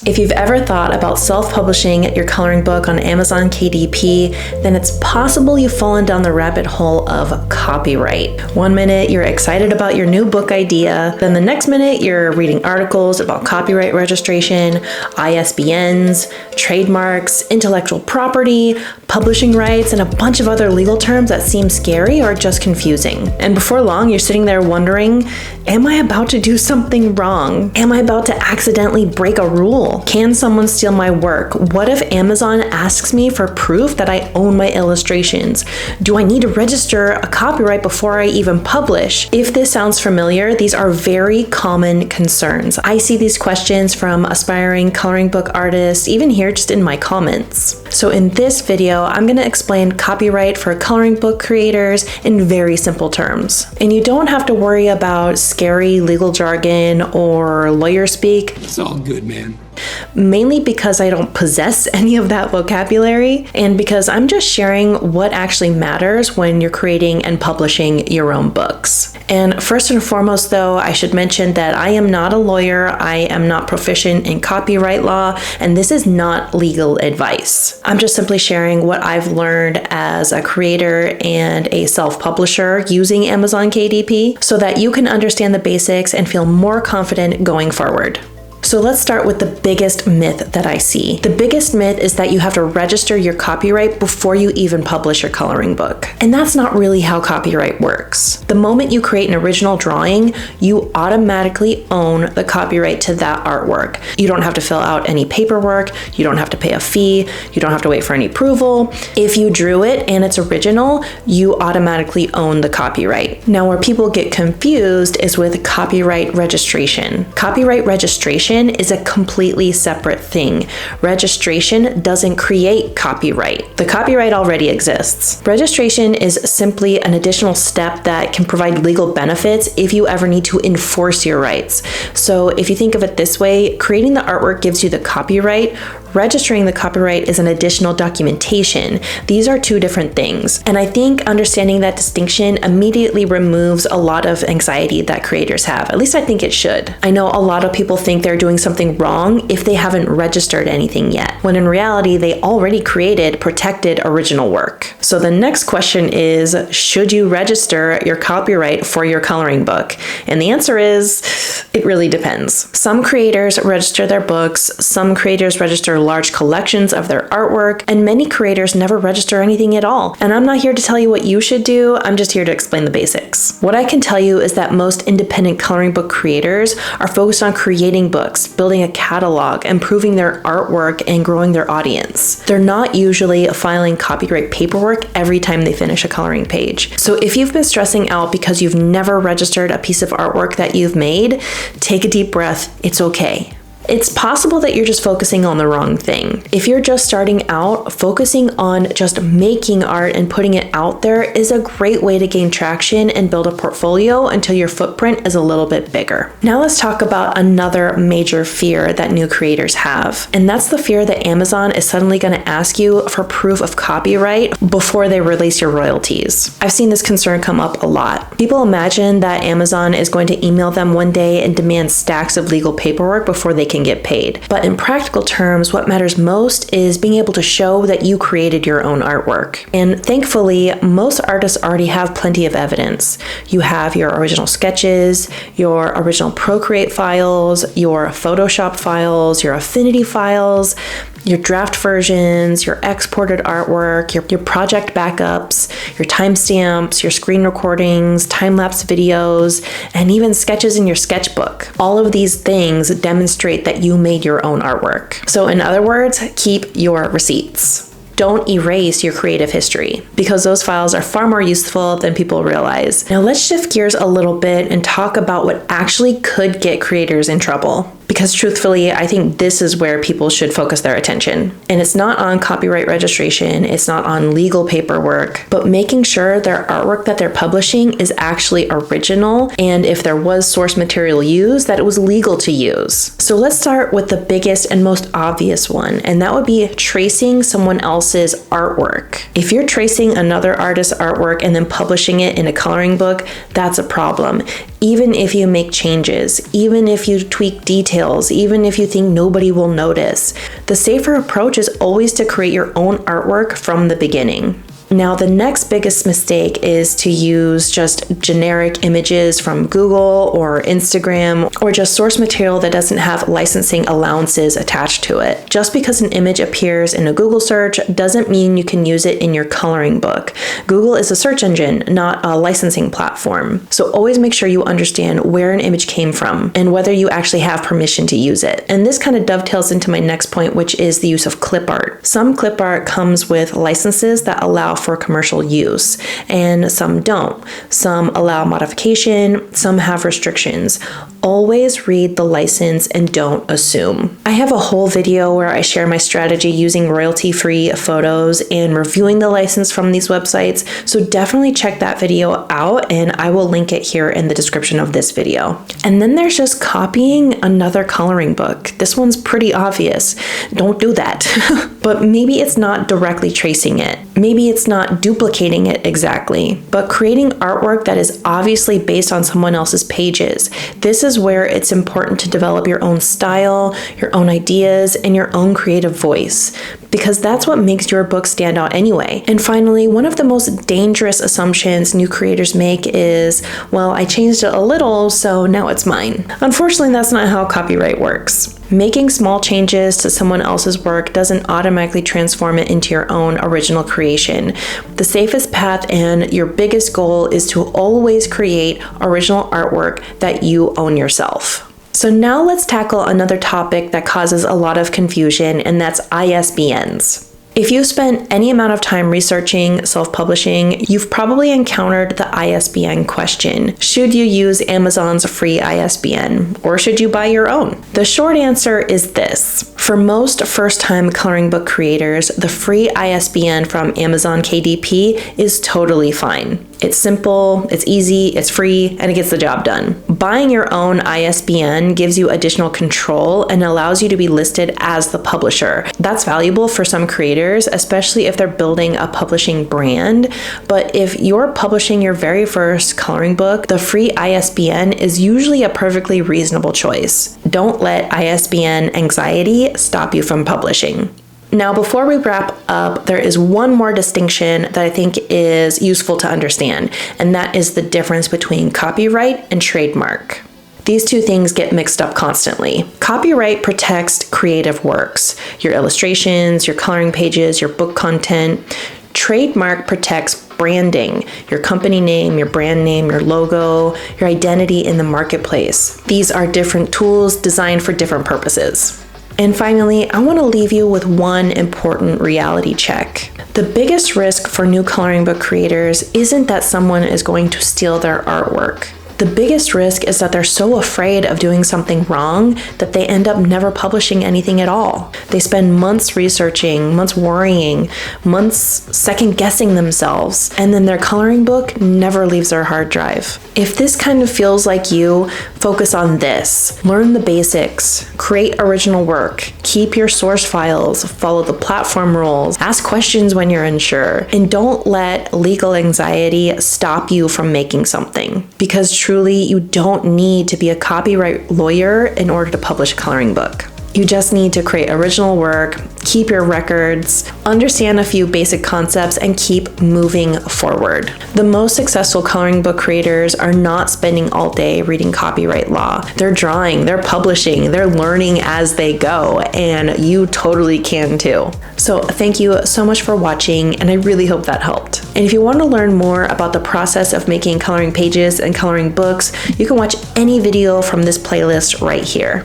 If you've ever thought about self-publishing your coloring book on Amazon KDP, then it's possible you've fallen down the rabbit hole of copyright. One minute you're excited about your new book idea, then the next minute you're reading articles about copyright registration, ISBNs, trademarks, intellectual property, publishing rights, and a bunch of other legal terms that seem scary or just confusing. And before long, you're sitting there wondering, am I about to do something wrong? Am I about to accidentally break a rule? Can someone steal my work? What if Amazon asks me for proof that I own my illustrations? Do I need to register a copyright before I even publish? If this sounds familiar, these are very common concerns. I see these questions from aspiring coloring book artists, even here just in my comments. So in this video, I'm going to explain copyright for coloring book creators in very simple terms. And you don't have to worry about scary legal jargon or lawyer speak. It's all good, man. Mainly because I don't possess any of that vocabulary, and because I'm just sharing what actually matters when you're creating and publishing your own books. And first and foremost, though, I should mention that I am not a lawyer, I am not proficient in copyright law, and this is not legal advice. I'm just simply sharing what I've learned as a creator and a self-publisher using Amazon KDP so that you can understand the basics and feel more confident going forward. So let's start with the biggest myth that I see. The biggest myth is that you have to register your copyright before you even publish your coloring book. And that's not really how copyright works. The moment you create an original drawing, you automatically own the copyright to that artwork. You don't have to fill out any paperwork, you don't have to pay a fee, you don't have to wait for any approval. If you drew it and it's original, you automatically own the copyright. Now, where people get confused is with copyright registration. Copyright registration is a completely separate thing. Registration doesn't create copyright. The copyright already exists. Registration is simply an additional step that can provide legal benefits if you ever need to enforce your rights. So if you think of it this way, creating the artwork gives you the copyright. Registering the copyright is an additional documentation. These are two different things. And I think understanding that distinction immediately removes a lot of anxiety that creators have. At least I think it should. I know a lot of people think they're doing something wrong if they haven't registered anything yet, when in reality, they already created protected original work. So the next question is, should you register your copyright for your coloring book? And the answer is, it really depends. Some creators register their books, some creators register large collections of their artwork, and many creators never register anything at all. And I'm not here to tell you what you should do, I'm just here to explain the basics. What I can tell you is that most independent coloring book creators are focused on creating books, building a catalog, improving their artwork, and growing their audience. They're not usually filing copyright paperwork every time they finish a coloring page. So if you've been stressing out because you've never registered a piece of artwork that you've made, take a deep breath, it's okay. It's possible that you're just focusing on the wrong thing. If you're just starting out, focusing on just making art and putting it out there is a great way to gain traction and build a portfolio until your footprint is a little bit bigger. Now let's talk about another major fear that new creators have, and that's the fear that Amazon is suddenly going to ask you for proof of copyright before they release your royalties. I've seen this concern come up a lot. People imagine that Amazon is going to email them one day and demand stacks of legal paperwork before they can get paid. But in practical terms, what matters most is being able to show that you created your own artwork. And thankfully, most artists already have plenty of evidence. You have your original sketches, your original Procreate files, your Photoshop files, your Affinity files, your draft versions, your exported artwork, your project backups, your timestamps, your screen recordings, time-lapse videos, and even sketches in your sketchbook. All of these things demonstrate that you made your own artwork. So in other words, keep your receipts. Don't erase your creative history, because those files are far more useful than people realize. Now let's shift gears a little bit and talk about what actually could get creators in trouble. Because truthfully, I think this is where people should focus their attention. And it's not on copyright registration, it's not on legal paperwork, but making sure their artwork that they're publishing is actually original, and if there was source material used, that it was legal to use. So let's start with the biggest and most obvious one, and that would be tracing someone else's artwork. If you're tracing another artist's artwork and then publishing it in a coloring book, that's a problem. even if you make changes, even if you tweak details, even if you think nobody will notice. The safer approach is always to create your own artwork from the beginning. Now, the next biggest mistake is to use just generic images from Google or Instagram, or just source material that doesn't have licensing allowances attached to it. Just because an image appears in a Google search doesn't mean you can use it in your coloring book. Google is a search engine, not a licensing platform. So always make sure you understand where an image came from and whether you actually have permission to use it. And this kind of dovetails into my next point, which is the use of clip art. Some clip art comes with licenses that allow for commercial use, and some don't. Some allow modification, some have restrictions. Always read the license and don't assume. I have a whole video where I share my strategy using royalty-free photos and reviewing the license from these websites, so definitely check that video out, and I will link it here in the description of this video. And then there's just copying another coloring book. This one's pretty obvious. Don't do that. But maybe it's not directly tracing it. Maybe it's not duplicating it exactly, but creating artwork that is obviously based on someone else's pages. This is where it's important to develop your own style, your own ideas, and your own creative voice, because that's what makes your book stand out anyway. And finally, one of the most dangerous assumptions new creators make is, well, I changed it a little, so now it's mine. Unfortunately, that's not how copyright works. Making small changes to someone else's work doesn't automatically transform it into your own original creation. The safest path and your biggest goal is to always create original artwork that you own yourself. So now let's tackle another topic that causes a lot of confusion, and that's ISBNs. If you've spent any amount of time researching self-publishing, you've probably encountered the ISBN question. Should you use Amazon's free ISBN, or should you buy your own? The short answer is this. For most first-time coloring book creators, the free ISBN from Amazon KDP is totally fine. It's simple, it's easy, it's free, and it gets the job done. Buying your own ISBN gives you additional control and allows you to be listed as the publisher. That's valuable for some creators, especially if they're building a publishing brand. But if you're publishing your very first coloring book, the free ISBN is usually a perfectly reasonable choice. Don't let ISBN anxiety stop you from publishing. Now, before we wrap up, there is one more distinction that I think is useful to understand, and that is the difference between copyright and trademark. These two things get mixed up constantly. Copyright protects creative works, your illustrations, your coloring pages, your book content. Trademark protects branding, your company name, your brand name, your logo, your identity in the marketplace. These are different tools designed for different purposes. And finally, I want to leave you with one important reality check. The biggest risk for new coloring book creators isn't that someone is going to steal their artwork. The biggest risk is that they're so afraid of doing something wrong that they end up never publishing anything at all. They spend months researching, months worrying, months second-guessing themselves, and then their coloring book never leaves their hard drive. If this kind of feels like you, focus on this. Learn the basics, create original work, keep your source files, follow the platform rules, ask questions when you're unsure, and don't let legal anxiety stop you from making something. Because truly, you don't need to be a copyright lawyer in order to publish a coloring book. You just need to create original work, keep your records, understand a few basic concepts, and keep moving forward. The most successful coloring book creators are not spending all day reading copyright law. They're drawing, they're publishing, they're learning as they go, and you totally can too. So thank you so much for watching, and I really hope that helped. And if you want to learn more about the process of making coloring pages and coloring books, you can watch any video from this playlist right here.